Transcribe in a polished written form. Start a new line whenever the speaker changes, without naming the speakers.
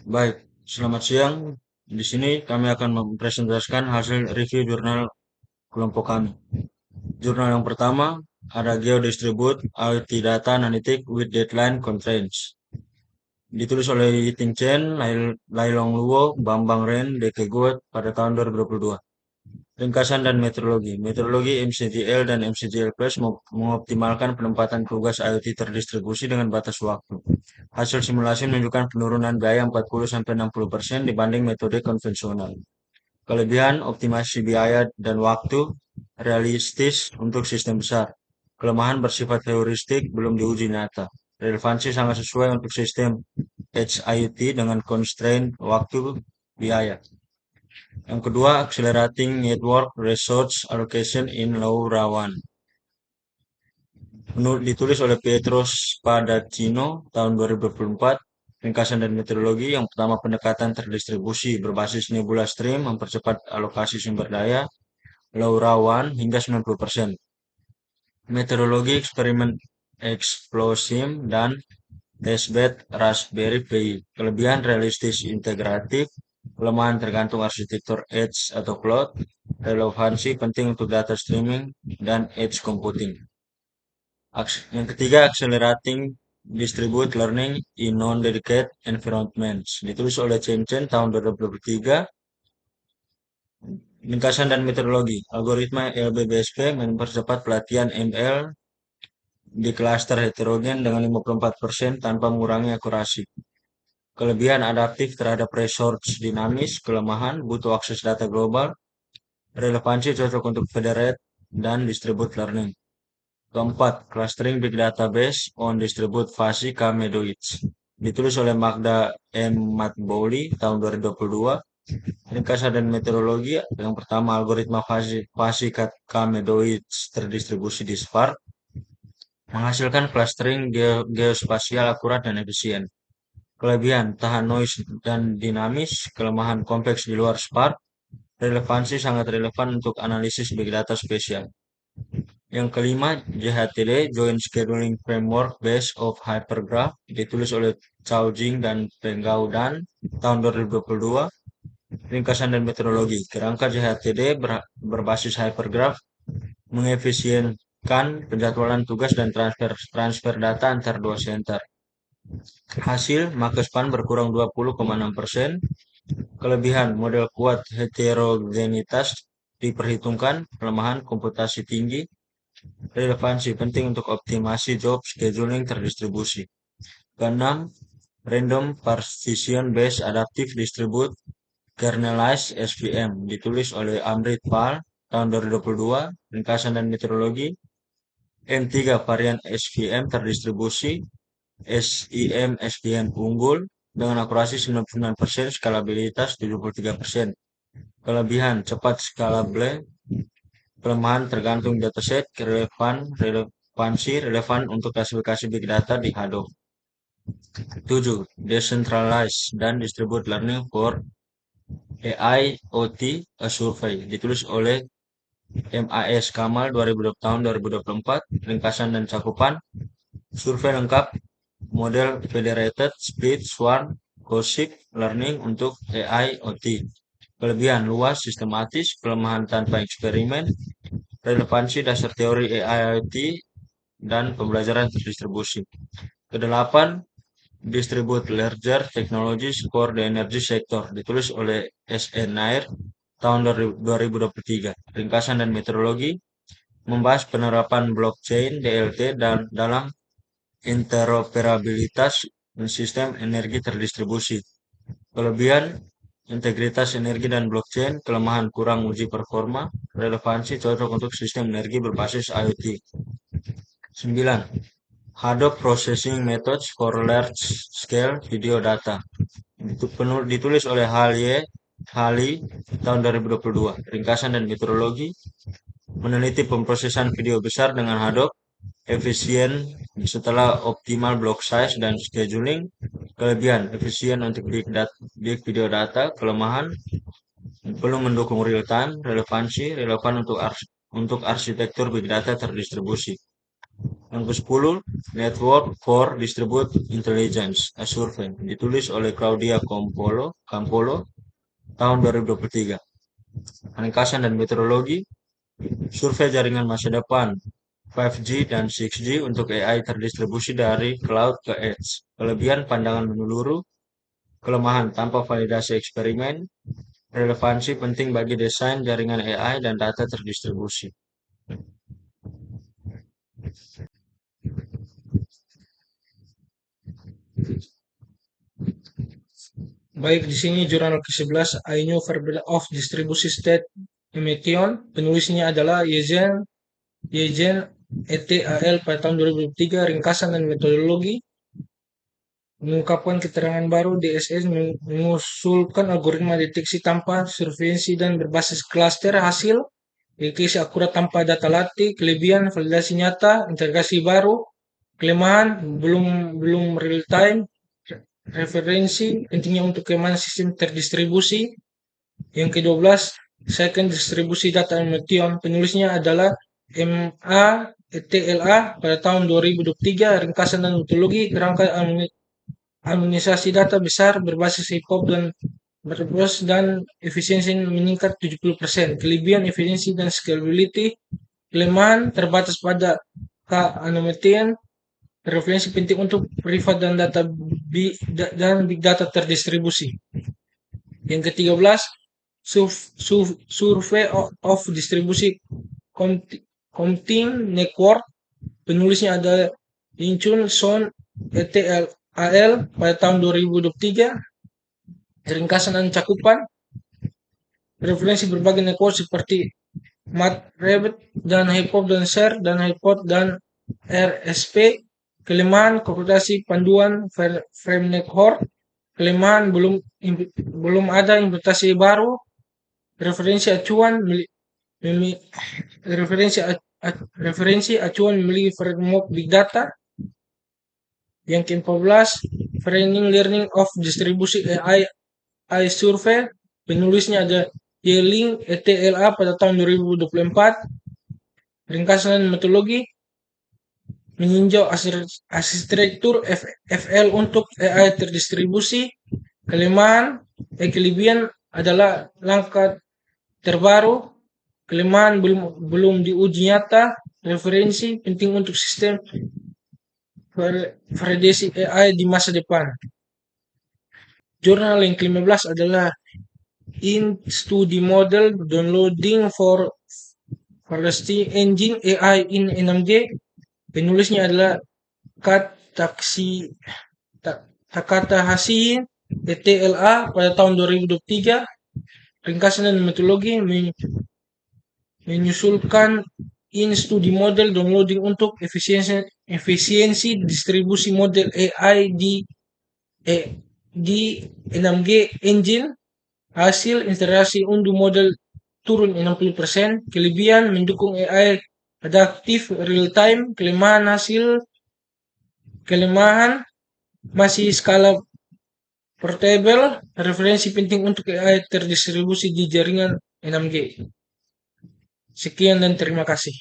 Baik, selamat siang. Di sini kami akan mempresentasikan hasil review jurnal kelompok kami. Jurnal yang pertama ada Geodistribute IoT Data Analytics with Deadline Constraints. Ditulis oleh Yiting Chen, Lailong Luo, Bambang Ren, Deke Guat pada tahun 2022. Ringkasan dan meteorologi. Meteorologi MCGL dan MCGL Plus mengoptimalkan penempatan tugas IoT terdistribusi dengan batas waktu. Hasil simulasi menunjukkan penurunan biaya 40-60% dibanding metode konvensional. Kelebihan optimasi biaya dan waktu realistis untuk sistem besar. Kelemahan bersifat heuristik belum diuji nyata. Relevansi sangat sesuai untuk sistem Edge IoT dengan constraint waktu biaya. Yang kedua, Accelerating Network Resource Allocation in LoRaWAN. Ditulis oleh Petros Padacino tahun 2024. Ringkasan dan metodologi. Yang pertama, pendekatan terdistribusi berbasis Nebula Stream mempercepat alokasi sumber daya LoRaWAN hingga 90%. Metodologi eksperimen Explosim dan testbed Raspberry Pi. Kelebihan realistis integratif, kelemahan tergantung arsitektur edge atau cloud, relevansi penting untuk data streaming dan edge computing. Yang ketiga, Accelerating Distributed Learning in Non-Dedicated Environments. Ditulis oleh Chen Chen tahun 2023. Ringkasan dan metodologi. Algoritma LBBSP mempercepat pelatihan ML di klaster heterogen dengan 54% tanpa mengurangi akurasi. Kelebihan adaptif terhadap resource dinamis, kelemahan butuh akses data global, relevansi cocok untuk federated dan distributed learning. Keempat, clustering big database on distributed fuzzy K-medoids. Ditulis oleh Magda M. Matbouli tahun 2022. Ringkasan dan metodologi. Yang pertama, algoritma fuzzy K-medoids terdistribusi di Spark menghasilkan clustering geospasial akurat dan efisien. Kelebihan, tahan noise dan dinamis, kelemahan kompleks di luar Spark, relevansi sangat relevan untuk analisis big data spesial. Yang kelima, JHTD, Joint Scheduling Framework Based of Hypergraph, ditulis oleh Chao Jing dan Penggao Dan, tahun 2022. Ringkasan dan metodologi. Kerangka JHTD berbasis hypergraph mengefisienkan penjadwalan tugas dan transfer data antar dua center. Hasil, Makespan berkurang 20,6%. Kelebihan, model kuat heterogenitas diperhitungkan, kelemahan komputasi tinggi, relevansi penting untuk optimasi job scheduling terdistribusi. Keenam, Random Partition Based Adaptive Distribute Kernelized SVM, ditulis oleh Amrit Pal tahun 2022. Ringkasan dan metodologi. M3 varian SVM terdistribusi, SIM SVM unggul dengan akurasi 99%, skalabilitas 73%. Kelebihan, cepat scalable, kelemahan tergantung dataset, relevansi relevan untuk klasifikasi big data di Hadoop. 7. Decentralized dan Distributed Learning for AI OT a Survey, ditulis oleh MAS Kamal tahun 2024. Ringkasan dan cakupan. Survei lengkap model Federated Split Swarm Gossip Learning untuk AI OT. Kelebihan, luas, sistematis, kelemahan tanpa eksperimen, relevansi dasar teori AI IoT, dan pembelajaran terdistribusi. Kedelapan, Distribute Larger Technologies for the Energy Sector, ditulis oleh SN Nair tahun 2023. Ringkasan dan metodologi membahas penerapan blockchain DLT dan dalam interoperabilitas sistem energi terdistribusi. Kelebihan, integritas energi dan blockchain, kelemahan kurang uji performa, relevansi cocok untuk sistem energi berbasis IoT. 9. Hadoop Processing Methods for Large Scale Video Data, ditulis oleh Hali tahun 2022. Ringkasan dan metodologi. Meneliti pemrosesan video besar dengan Hadoop, efisien setelah optimal block size dan scheduling. Kelebihan, efisien untuk big video data, kelemahan belum mendukung real time, relevan untuk arsitektur big data terdistribusi. Yang ke-10, Network for Distributed Intelligence, a Survey, ditulis oleh Claudia Campolo tahun 2023. Ringkasan dan metodologi, survei jaringan masa depan 5G dan 6G untuk AI terdistribusi dari cloud ke edge. Kelebihan pandangan menyeluruh, kelemahan tanpa validasi eksperimen, relevansi penting bagi desain jaringan AI dan data terdistribusi.
Baik, di sini jurnal ke-11 Ainu Verbal of Distribution State Emission. Penulisnya adalah Yezen ETAL pada tahun 2003. Ringkasan dan metodologi mengungkapkan keterangan baru. DSS mengusulkan algoritma deteksi tanpa surveillance dan berbasis klaster hasil deteksi akurat tanpa data latih. Kelebihan validasi nyata, integrasi baru. Kelemahan belum real time. Referensi pentingnya untuk keamanan sistem terdistribusi. Yang ke-12, second distribusi data emission. Penulisnya adalah MATLA pada tahun 2023. Ringkasan dan metodologi kerangka harmonisasi data besar berbasis hip hop dan berbasis dan efisiensi meningkat 70%. Kelebihan efisiensi dan scalability. Kelemahan terbatas pada keanomalian. Referensi penting untuk privat dan big data terdistribusi. Yang ke-13, survey of distribusi Comting Network. Penulisnya ada Inchun Son ETL pada tahun 2023. Ringkasan dan cakupan referensi berbagai network seperti MathRabbit dan Hypop dan Share dan Hypot dan RSP. Kelemahan komputasi panduan frame network. Kelemahan belum ada implementasi baru. Referensi acuan memiliki framework big data. Yang ke-14, Training Learning of Distribution AI Survey. Penulisnya ada Yeling ETLA pada tahun 2024. Ringkasan metodologi meninjau arsitektur FL untuk AI terdistribusi. Kelebihan adalah langkah terbaru. Kelemahan belum diuji nyata. Referensi penting untuk sistem validasi AI di masa depan. Jurnal yang ke-15 adalah In Study Model Downloading for Velocity Engine AI in 6G. Penulisnya adalah Takata Hashi ETLA pada tahun 2023. Ringkasan dan metodologi menyusulkan in study model downloading untuk efisiensi distribusi model AI di 6G engine. Hasil integrasi unduh model turun 60%. Kelebihan mendukung AI adaptif real time. Kelemahan masih skala portable. Referensi penting untuk AI terdistribusi di jaringan 6G. Sekian dan terima kasih.